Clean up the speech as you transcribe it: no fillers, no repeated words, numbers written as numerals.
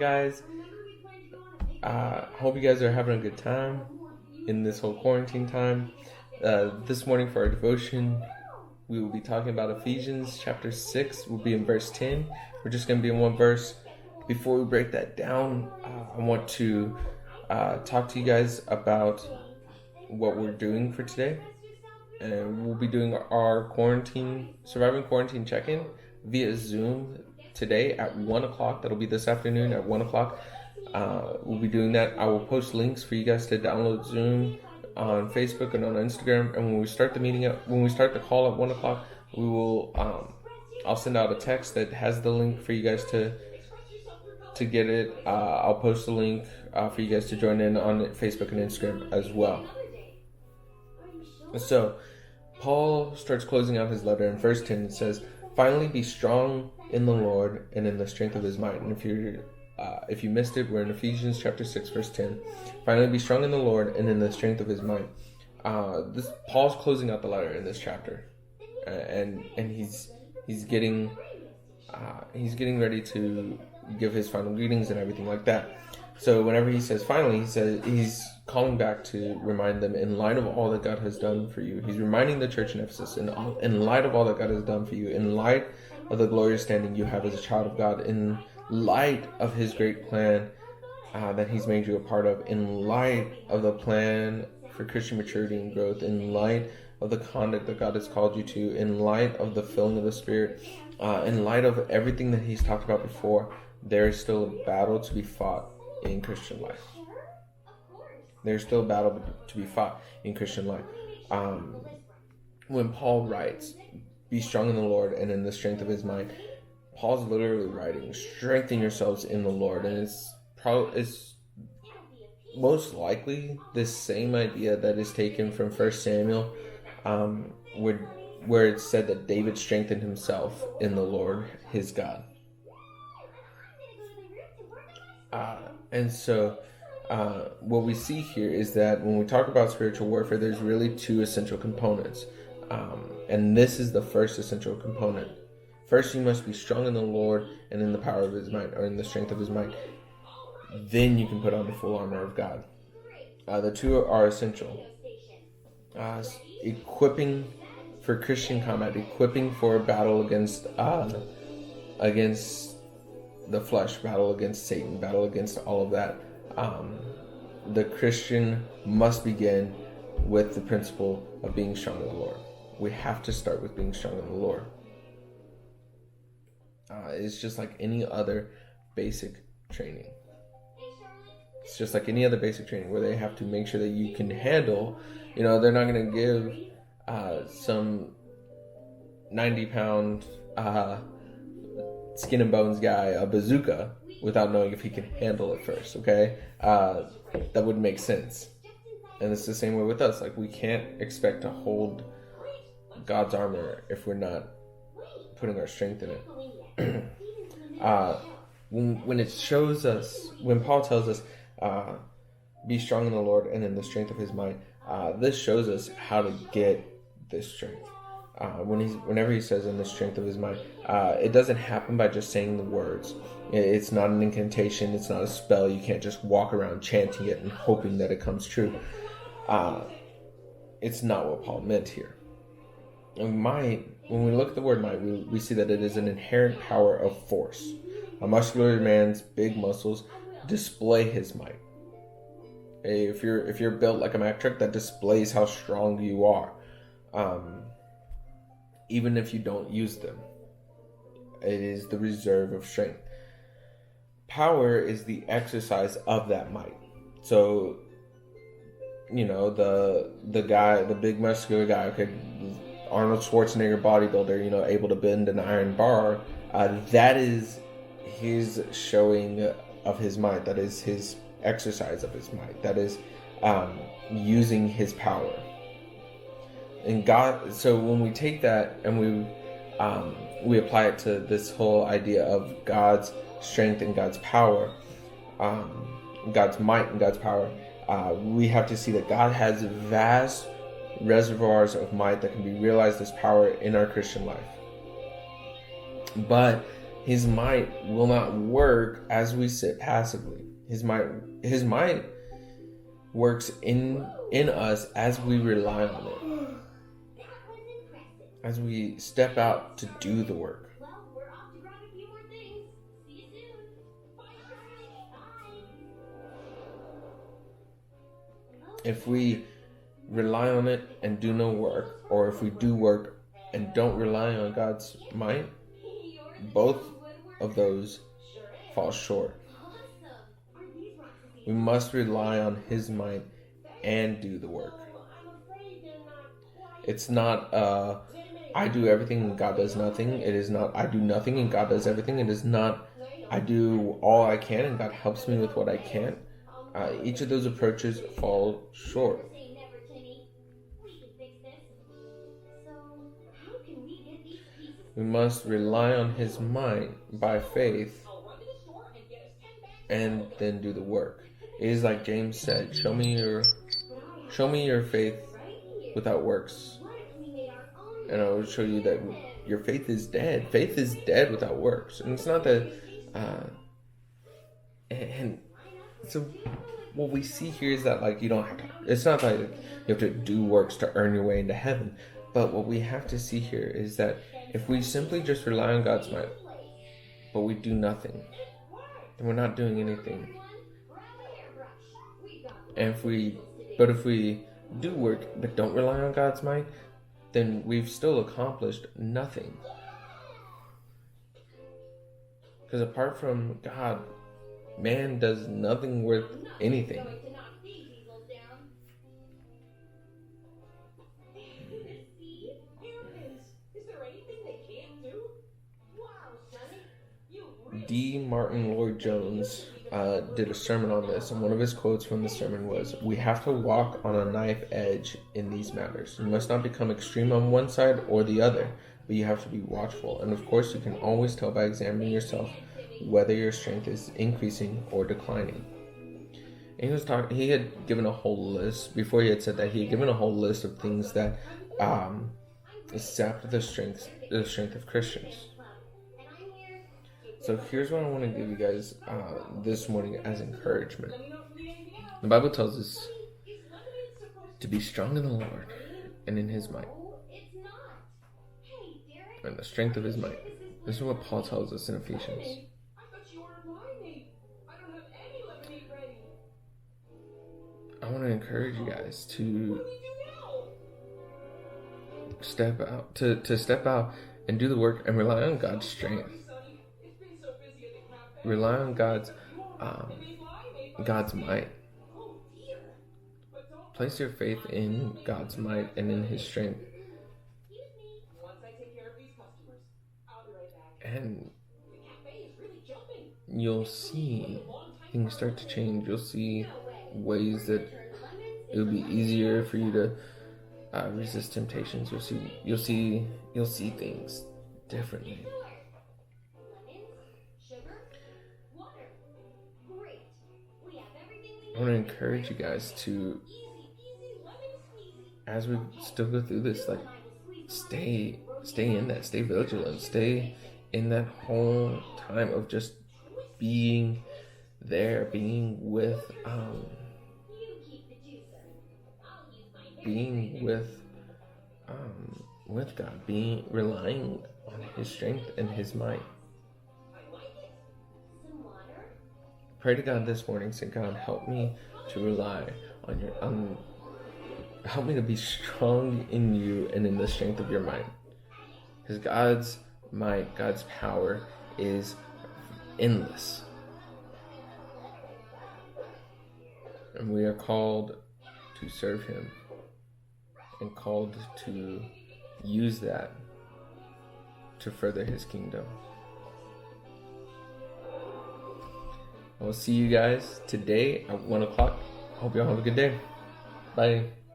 guys? Hope you guys are having a good time in this whole quarantine time. This morning for our devotion, we will be talking about Ephesians chapter 6. We'll be in verse 10. We're just going to be in one verse. Before we break that down, I want to talk to you guys about what we're doing for today. And we'll be doing our surviving quarantine check-in via Zoom today at 1 o'clock. That'll be this afternoon at 1 o'clock. We'll be doing that. I will post links for you guys to download Zoom on Facebook and on Instagram. And when we start the call at 1 o'clock, we will, I'll send out a text that has the link for you guys to get it. I'll post the link for you guys to join in on Facebook and Instagram as well. So, Paul starts closing out his letter in verse 10. It says, "Finally, be strong in the Lord and in the strength of His might." And if you missed it, we're in Ephesians chapter 6, verse 10. Finally, be strong in the Lord and in the strength of His might. Paul's closing out the letter in this chapter, and he's getting ready to give his final greetings and everything like that. So whenever he says finally, he's calling back to remind them in light of all that God has done for you. He's reminding the church in Ephesus in light of all that God has done for you, in light of the glorious standing you have as a child of God, in light of His great plan that He's made you a part of, in light of the plan for Christian maturity and growth, in light of the conduct that God has called you to, in light of the filling of the Spirit, in light of everything that He's talked about before. There is still a battle to be fought in Christian life. There's still a battle to be fought in Christian life. When Paul writes, "Be strong in the Lord and in the strength of His might," Paul's literally writing, "Strengthen yourselves in the Lord," and it's most likely the same idea that is taken from 1 Samuel, where it's said that David strengthened himself in the Lord, his God. And so what we see here is that when we talk about spiritual warfare, there's really two essential components. And this is the first essential component. First, you must be strong in the Lord and in the power of His might, or in the strength of His might. Then you can put on the full armor of God. The two are essential. Equipping for Christian combat, equipping for a battle against the flesh, battle against Satan, battle against all of that. The Christian must begin with the principle of being strong in the Lord. We have to start with being strong in the Lord. It's just like any other basic training. It's just like any other basic training where they have to make sure that you can handle, they're not going to give some 90-pound skin and bones guy a bazooka without knowing if he can handle it first, okay? That wouldn't make sense. And it's the same way with us. Like, we can't expect to hold God's armor if we're not putting our strength in it. When Paul tells us, be strong in the Lord and in the strength of His might, this shows us how to get this strength. Whenever he says in the strength of His might, it doesn't happen by just saying the words. It's not an incantation. It's not a spell. You can't just walk around chanting it and hoping that it comes true. It's not what Paul meant here. Might, when we look at the word might, we see that it is an inherent power of force. A muscular man's big muscles display his might. If you're built like a Mack truck, that displays how strong you are. Even if you don't use them. It is the reserve of strength. Power is the exercise of that might. So, the big muscular guy, Arnold Schwarzenegger bodybuilder, able to bend an iron bar, that is his showing of his might. That is his exercise of his might. That is using his power. And God, so when we take that and we apply it to this whole idea of God's strength and God's power, God's might and God's power, we have to see that God has vast reservoirs of might that can be realized as power in our Christian life. But His might will not work as we sit passively. His might works in us as we rely on it. As we step out to do the work. If we rely on it and do no work, or if we do work and don't rely on God's might, both of those fall short. We must rely on His might and do the work. It's not I do everything and God does nothing. It is not I do nothing and God does everything. It is not I do all I can and God helps me with what I can't. Each of those approaches fall short. We must rely on His might by faith and then do the work. It is like James said, show me your faith without works, and I will show you that your faith is dead. Faith is dead without works. And it's not that and so what we see here is that, like, you don't have to, it's not like you have to do works to earn your way into heaven. But what we have to see here is that if we simply just rely on God's might, but we do nothing, then we're not doing anything. And if we do work but don't rely on God's might, then we've still accomplished nothing. Because apart from God, man does nothing worth anything. D. Martin Lloyd-Jones did a sermon on this, and one of his quotes from the sermon was, "We have to walk on a knife edge in these matters. You must not become extreme on one side or the other, but you have to be watchful. And of course, you can always tell by examining yourself whether your strength is increasing or declining." And he had given a whole list, before he had said that, he had given a whole list of things that sap the strength of Christians. So here's what I want to give you guys this morning as encouragement. The Bible tells us to be strong in the Lord and in His might, and the strength of His might. This is what Paul tells us in Ephesians. I want to encourage you guys to step out, to step out and do the work and rely on God's strength. Rely on God's might. Place your faith in God's might and in His strength. And you'll see things start to change. You'll see ways that it'll be easier for you to resist temptations. You'll see things differently. I want to encourage you guys to, as we still go through this, like, stay in that, stay vigilant, stay in that whole time of just being there, being with God, relying on His strength and His might. Pray to God this morning, say, God, help me to rely on help me to be strong in You and in the strength of Your might. Because God's might, God's power is endless. And we are called to serve Him and called to use that to further His kingdom. I will see you guys today at 1 o'clock. Hope y'all have a good day. Bye.